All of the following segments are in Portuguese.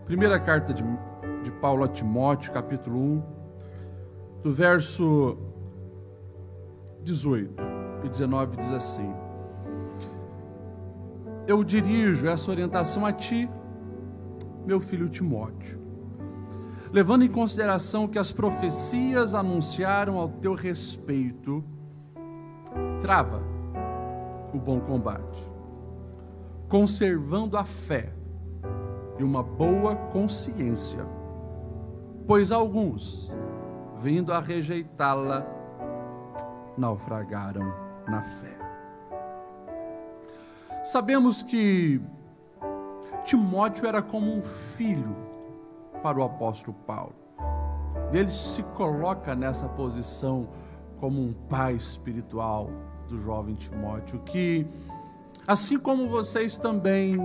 Primeira carta de Paulo a Timóteo, capítulo 1, do verso 18 e 19, diz assim: eu dirijo essa orientação a ti, meu filho Timóteo, levando em consideração que as profecias anunciaram ao teu respeito. Trava o bom combate, conservando a fé e uma boa consciência, pois alguns, vindo a rejeitá-la, naufragaram na fé. Sabemos que Timóteo era como um filho para o apóstolo Paulo. Ele se coloca nessa posição como um pai espiritual do jovem Timóteo, que, assim como vocês também,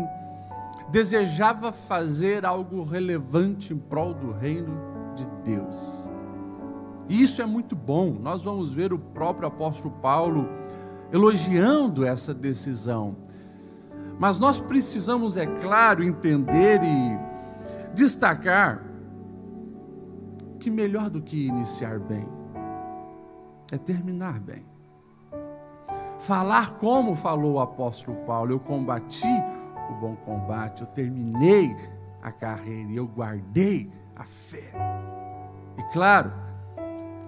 desejava fazer algo relevante em prol do reino de Deus. E isso é muito bom. Nós vamos ver o próprio apóstolo Paulo elogiando essa decisão. Mas nós precisamos, é claro, entender e destacar que melhor do que iniciar bem é terminar bem. Falar como falou o apóstolo Paulo: eu combati o bom combate, eu terminei a carreira e eu guardei a fé. E claro,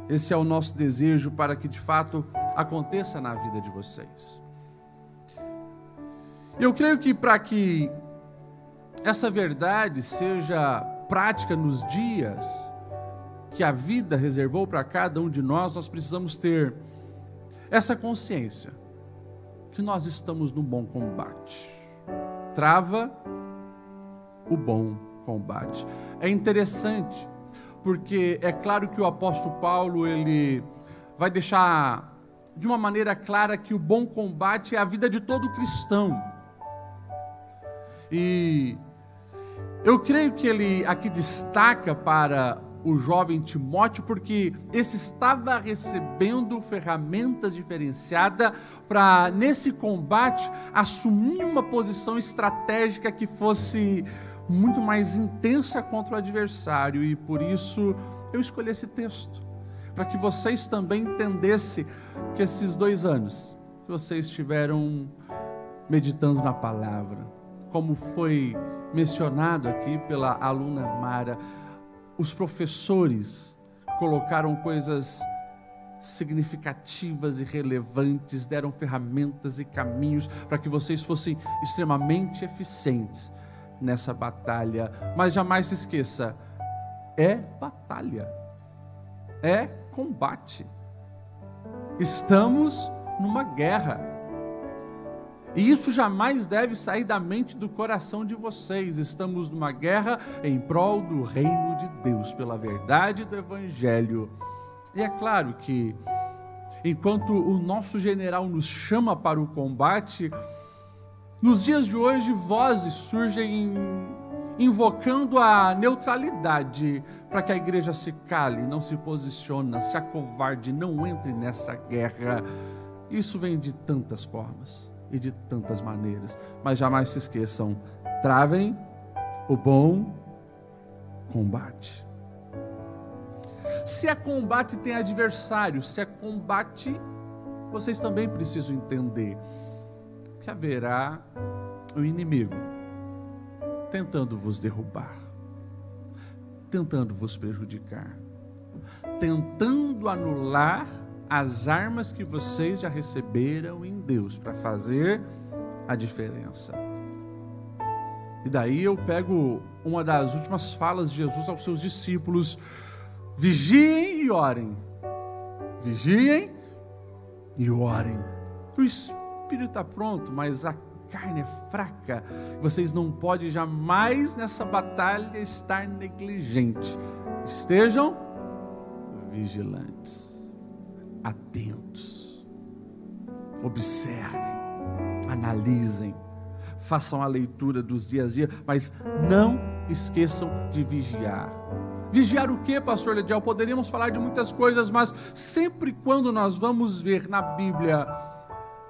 esse é o nosso desejo para que de fato aconteça na vida de vocês. Eu creio que para que essa verdade seja prática nos dias que a vida reservou para cada um de nós, nós precisamos ter essa consciência que nós estamos no bom combate. Trava o bom combate. É interessante, porque é claro que o apóstolo Paulo, ele vai deixar de uma maneira clara que o bom combate é a vida de todo cristão. E eu creio que ele aqui destaca para o jovem Timóteo, porque esse estava recebendo ferramentas diferenciadas para, nesse combate, assumir uma posição estratégica que fosse muito mais intensa contra o adversário. E por isso eu escolhi esse texto, para que vocês também entendessem que esses 2 anos que vocês estiveram meditando na palavra, como foi mencionado aqui pela aluna Mara, os professores colocaram coisas significativas e relevantes, deram ferramentas e caminhos para que vocês fossem extremamente eficientes nessa batalha. Mas jamais se esqueça, é batalha, é combate. Estamos numa guerra. E isso jamais deve sair da mente e do coração de vocês. Estamos numa guerra em prol do reino de Deus, pela verdade do Evangelho. E é claro que, enquanto o nosso general nos chama para o combate, nos dias de hoje vozes surgem invocando a neutralidade para que a igreja se cale, não se posicione, se acovarde, não entre nessa guerra. Isso vem de tantas formas e de tantas maneiras, mas jamais se esqueçam, travem o bom combate. Se é combate, tem adversário. Se é combate, vocês também precisam entender que haverá um inimigo tentando vos derrubar, tentando vos prejudicar, tentando anular as armas que vocês já receberam em Deus para fazer a diferença. E daí eu pego uma das últimas falas de Jesus aos seus discípulos: vigiem e orem. Vigiem e orem. O espírito está pronto, mas a carne é fraca. Vocês não podem jamais nessa batalha estar negligentes. Estejam vigilantes, atentos, observem, analisem, façam a leitura dos dias a dia, mas não esqueçam de vigiar. Vigiar o que, pastor Lediel? Poderíamos falar de muitas coisas, mas sempre quando nós vamos ver na Bíblia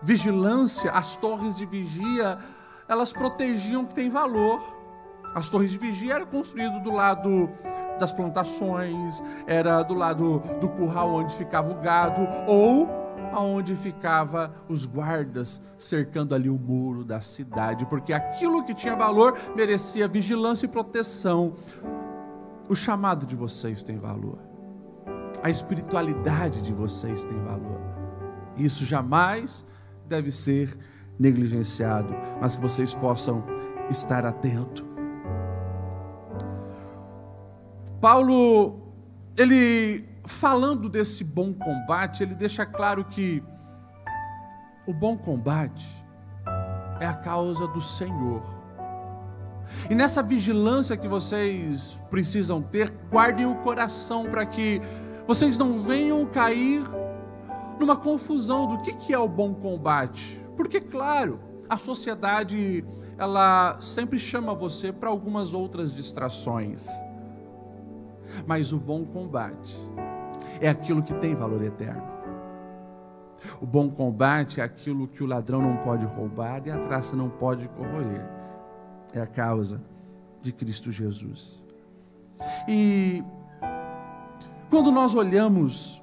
vigilância, as torres de vigia, elas protegiam o que tem valor. As torres de vigia eram construídas do lado das plantações, era do lado do curral onde ficava o gado, ou aonde ficava os guardas cercando ali o muro da cidade, porque aquilo que tinha valor merecia vigilância e proteção. O chamado de vocês tem valor, a espiritualidade de vocês tem valor. Isso jamais deve ser negligenciado, mas que vocês possam estar atentos. Paulo, ele falando desse bom combate, ele deixa claro que o bom combate é a causa do Senhor. E nessa vigilância que vocês precisam ter, guardem o coração para que vocês não venham cair numa confusão do que é o bom combate. Porque, claro, a sociedade, ela sempre chama você para algumas outras distrações. Mas o bom combate é aquilo que tem valor eterno. O bom combate é aquilo que o ladrão não pode roubar e a traça não pode corroer. É a causa de Cristo Jesus. E quando nós olhamos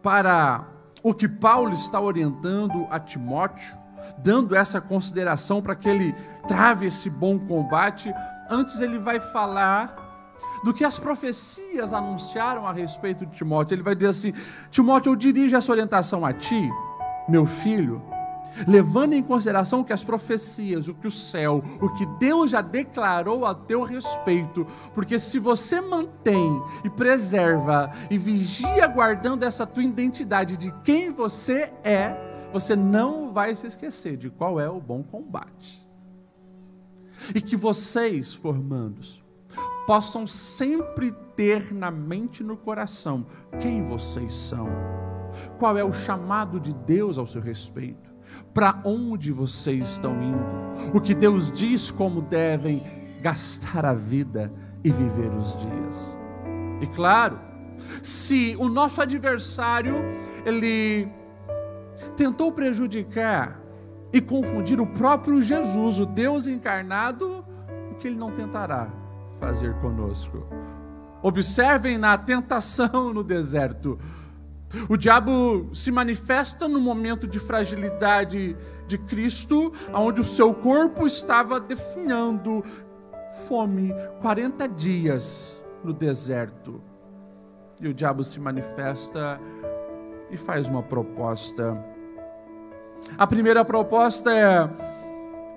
para o que Paulo está orientando a Timóteo, dando essa consideração para que ele trave esse bom combate, antes ele vai falar do que as profecias anunciaram a respeito de Timóteo. Ele vai dizer assim: Timóteo, eu dirijo essa orientação a ti, meu filho, levando em consideração que as profecias, o que o céu, o que Deus já declarou a teu respeito, porque se você mantém e preserva e vigia guardando essa tua identidade de quem você é, você não vai se esquecer de qual é o bom combate. E que vocês, formandos, possam sempre ter na mente e no coração quem vocês são, qual é o chamado de Deus ao seu respeito, para onde vocês estão indo, o que Deus diz como devem gastar a vida e viver os dias. E claro, se o nosso adversário, ele tentou prejudicar e confundir o próprio Jesus, o Deus encarnado, o que ele não tentará fazer conosco. Observem na tentação no deserto. O diabo se manifesta no momento de fragilidade de Cristo, onde o seu corpo estava definhando fome, 40 dias no deserto. E o diabo se manifesta e faz uma proposta. A primeira proposta é: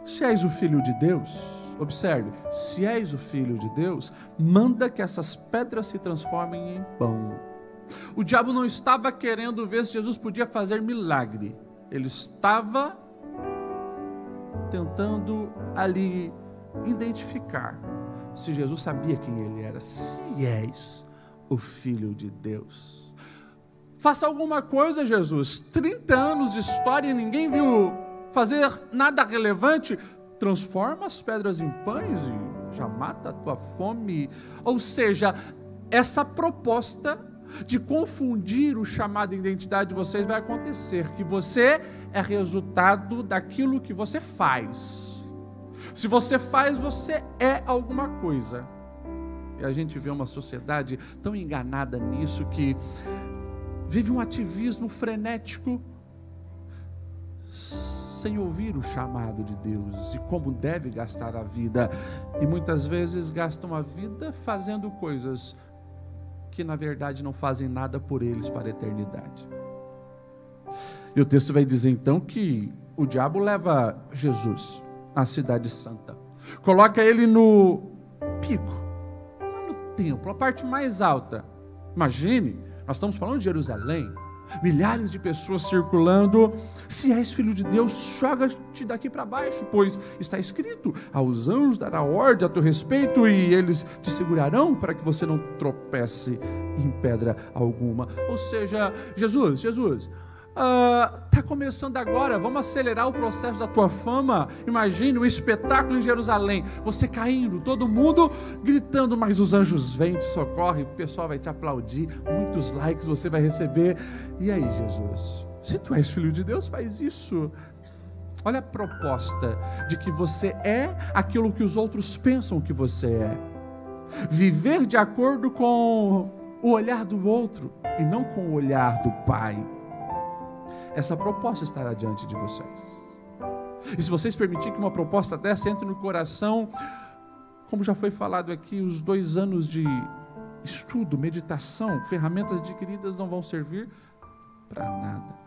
se és o Filho de Deus, observe, se és o Filho de Deus, manda que essas pedras se transformem em pão. O diabo não estava querendo ver se Jesus podia fazer milagre. Ele estava tentando ali identificar se Jesus sabia quem ele era. Se és o Filho de Deus, faça alguma coisa, Jesus. 30 anos de história e ninguém viu fazer nada relevante. Transforma as pedras em pães e já mata a tua fome. Ou seja, essa proposta de confundir o chamado identidade de vocês vai acontecer, que você é resultado daquilo que você faz. Se você faz, você é alguma coisa. E a gente vê uma sociedade tão enganada nisso, que vive um ativismo frenético, sem ouvir o chamado de Deus e como deve gastar a vida. E muitas vezes gastam a vida fazendo coisas que na verdade não fazem nada por eles para a eternidade. E o texto vai dizer então que o diabo leva Jesus à cidade santa, coloca ele no pico, lá no templo, a parte mais alta. Imagine, nós estamos falando de Jerusalém, milhares de pessoas circulando. Se és Filho de Deus, joga-te daqui para baixo, pois está escrito: aos anjos dará ordem a teu respeito e eles te segurarão para que você não tropece em pedra alguma. Ou seja, Jesus, está começando agora, vamos acelerar o processo da tua fama. Imagine um espetáculo em Jerusalém, você caindo, todo mundo gritando, mas os anjos vêm, te socorrem, o pessoal vai te aplaudir, muitos likes você vai receber. E aí, Jesus, se tu és Filho de Deus, faz isso. Olha a proposta de que você é aquilo que os outros pensam que você é. Viver de acordo com o olhar do outro e não com o olhar do Pai. Essa proposta estará diante de vocês. E se vocês permitirem que uma proposta dessa entre no coração, como já foi falado aqui, os 2 anos de estudo, meditação, ferramentas adquiridas não vão servir para nada.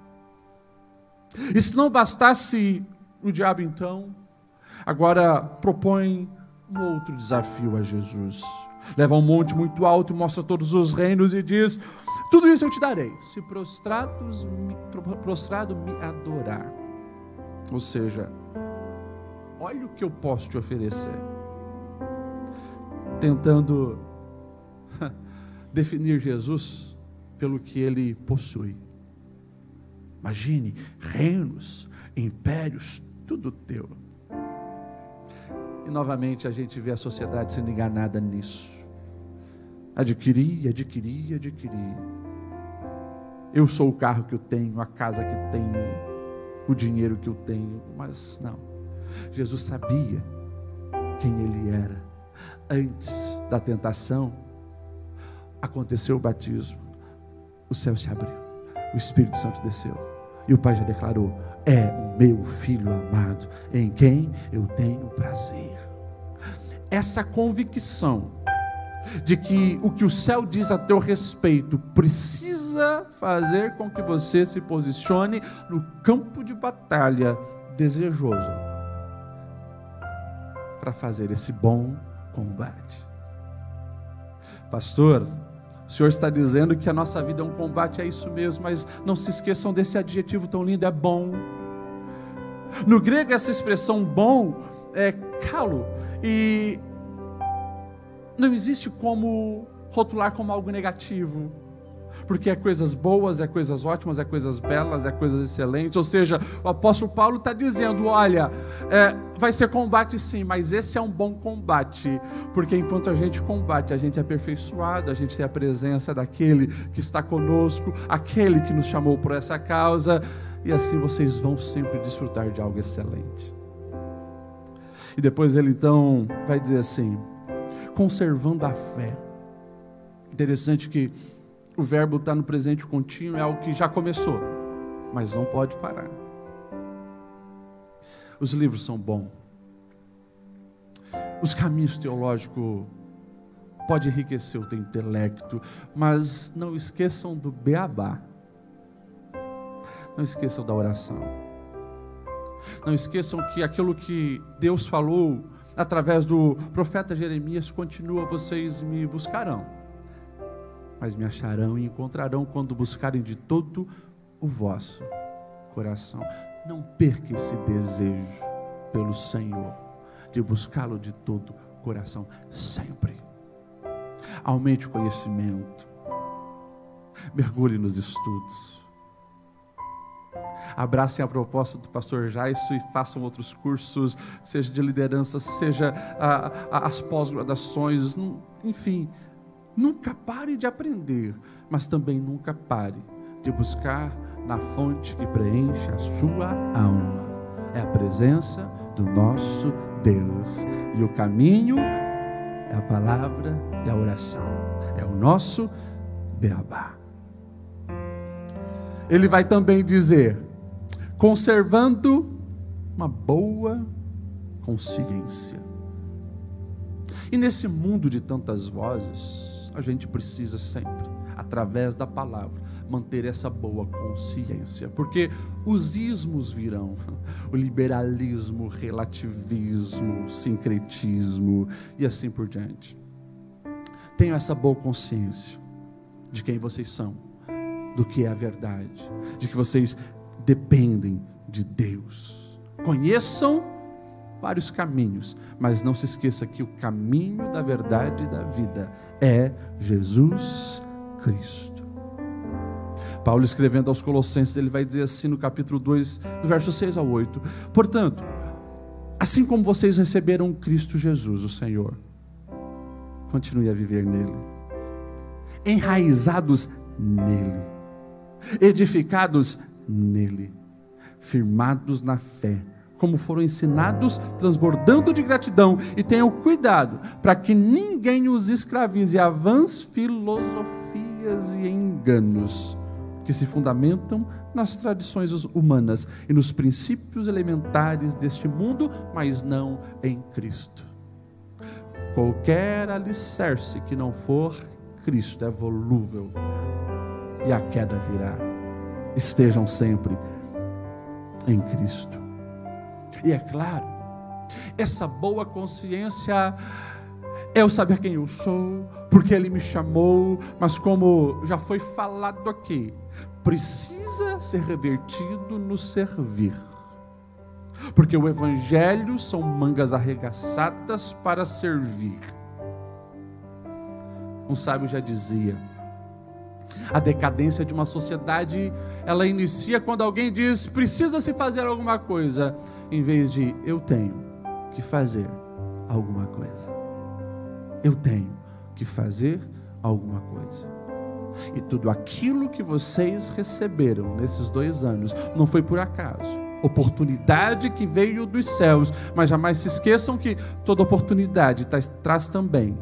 E se não bastasse, o diabo então, agora propõe um outro desafio a Jesus. Leva um monte muito alto e mostra todos os reinos e diz: tudo isso eu te darei, se prostrado me adorar. Ou seja, olha o que eu posso te oferecer. Tentando definir Jesus pelo que ele possui. Imagine, reinos, impérios, tudo teu. E novamente a gente vê a sociedade sendo enganada nisso. Adquirir. Eu sou o carro que eu tenho, a casa que tenho, o dinheiro que eu tenho. Mas não, Jesus sabia quem ele era. Antes da tentação, aconteceu o batismo, o céu se abriu, o Espírito Santo desceu, e o Pai já declarou: é o meu Filho amado, em quem eu tenho prazer. Essa convicção de que o que o céu diz a teu respeito precisa fazer com que você se posicione no campo de batalha desejoso para fazer esse bom combate. Pastor, o senhor está dizendo que a nossa vida é um combate, é isso mesmo, mas não se esqueçam desse adjetivo tão lindo, é bom. No grego essa expressão bom é kalo, e não existe como rotular como algo negativo, porque é coisas boas, é coisas ótimas, é coisas belas, é coisas excelentes. Ou seja, o apóstolo Paulo está dizendo: olha, vai ser combate sim, mas esse é um bom combate, porque enquanto a gente combate, a gente é aperfeiçoado, a gente tem a presença daquele que está conosco, aquele que nos chamou por essa causa, e assim vocês vão sempre desfrutar de algo excelente. E depois ele então vai dizer assim: conservando a fé. Interessante que o verbo está no presente contínuo, é algo que já começou, mas não pode parar. Os livros são bons, os caminhos teológicos podem enriquecer o teu intelecto, mas não esqueçam do beabá, não esqueçam da oração, não esqueçam que aquilo que Deus falou através do profeta Jeremias continua: vocês me buscarão, mas me acharão e encontrarão quando buscarem de todo o vosso coração. Não perca esse desejo pelo Senhor, de buscá-lo de todo o coração, sempre. Aumente o conhecimento, mergulhe nos estudos, abracem a proposta do pastor Jaisso e façam outros cursos, seja de liderança, seja as pós-graduações, enfim. Nunca pare de aprender, mas também nunca pare de buscar na fonte que preenche a sua alma. É a presença do nosso Deus. E o caminho é a palavra e a oração. É o nosso beabá. Ele vai também dizer: conservando uma boa consciência. E nesse mundo de tantas vozes, a gente precisa sempre, através da palavra, manter essa boa consciência, porque os ismos virão, o liberalismo, o relativismo, o sincretismo e assim por diante. Tenham essa boa consciência de quem vocês são, do que é a verdade, de que vocês dependem de Deus. Conheçam vários caminhos, mas não se esqueça que o caminho da verdade e da vida é Jesus Cristo. Paulo, escrevendo aos Colossenses, ele vai dizer assim no capítulo 2, do verso 6 ao 8: portanto, assim como vocês receberam Cristo Jesus, o Senhor, continue a viver nele, enraizados nele, edificados nele, firmados na fé, como foram ensinados, transbordando de gratidão, e tenham cuidado para que ninguém os escravize a vãs filosofias e enganos que se fundamentam nas tradições humanas e nos princípios elementares deste mundo, mas não em Cristo. Qualquer alicerce que não for Cristo é volúvel e a queda virá. Estejam sempre em Cristo. E é claro, essa boa consciência é eu saber quem eu sou, porque Ele me chamou, mas como já foi falado aqui, precisa ser revertido no servir. Porque o Evangelho são mangas arregaçadas para servir. Um sábio já dizia: a decadência de uma sociedade, ela inicia quando alguém diz, precisa se fazer alguma coisa, em vez de, eu tenho que fazer alguma coisa. Eu tenho que fazer alguma coisa. E tudo aquilo que vocês receberam nesses 2 anos, não foi por acaso. Oportunidade que veio dos céus, mas jamais se esqueçam que toda oportunidade traz também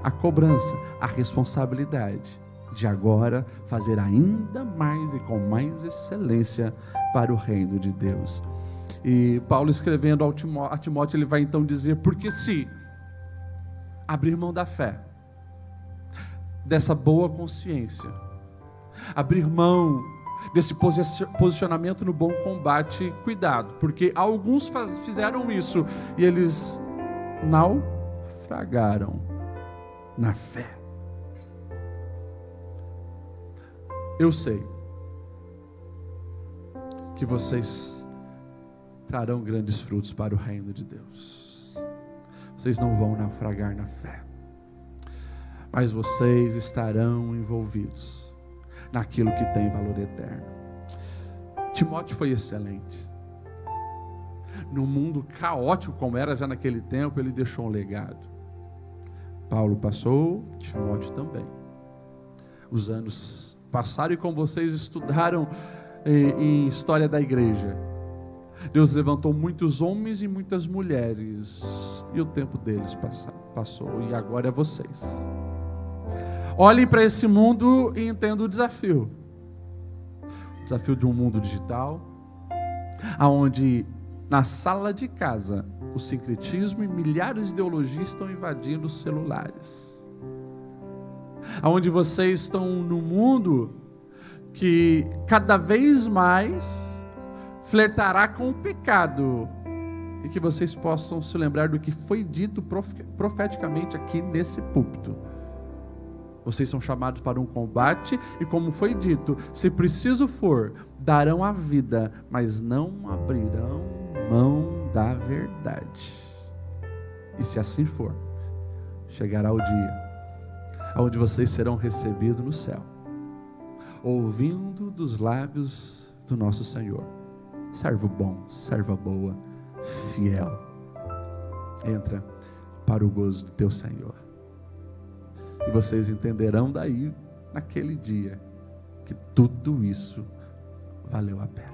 a cobrança, a responsabilidade de agora fazer ainda mais e com mais excelência para o reino de Deus. E Paulo, escrevendo a Timóteo, ele vai então dizer, porque se abrir mão da fé, dessa boa consciência, abrir mão desse posicionamento no bom combate, cuidado, porque alguns fizeram isso e eles naufragaram na fé. Eu sei que vocês trarão grandes frutos para o reino de Deus. Vocês não vão naufragar na fé, mas vocês estarão envolvidos naquilo que tem valor eterno. Timóteo foi excelente. No mundo caótico como era já naquele tempo, ele deixou um legado. Paulo passou, Timóteo também. Os anos passaram e como vocês estudaram em história da igreja, Deus levantou muitos homens e muitas mulheres, e o tempo deles passou, e agora é vocês. Olhem para esse mundo e entendam o desafio de um mundo digital, aonde na sala de casa o sincretismo e milhares de ideologias estão invadindo os celulares, aonde vocês estão num mundo que cada vez mais flertará com o pecado, e que vocês possam se lembrar do que foi dito profeticamente aqui nesse púlpito. Vocês são chamados para um combate, e como foi dito, se preciso for, darão a vida, mas não abrirão mão da verdade. E se assim for, chegará o dia onde vocês serão recebidos no céu, ouvindo dos lábios do nosso Senhor: servo bom, serva boa, fiel, entra para o gozo do teu Senhor. E vocês entenderão daí, naquele dia, que tudo isso valeu a pena.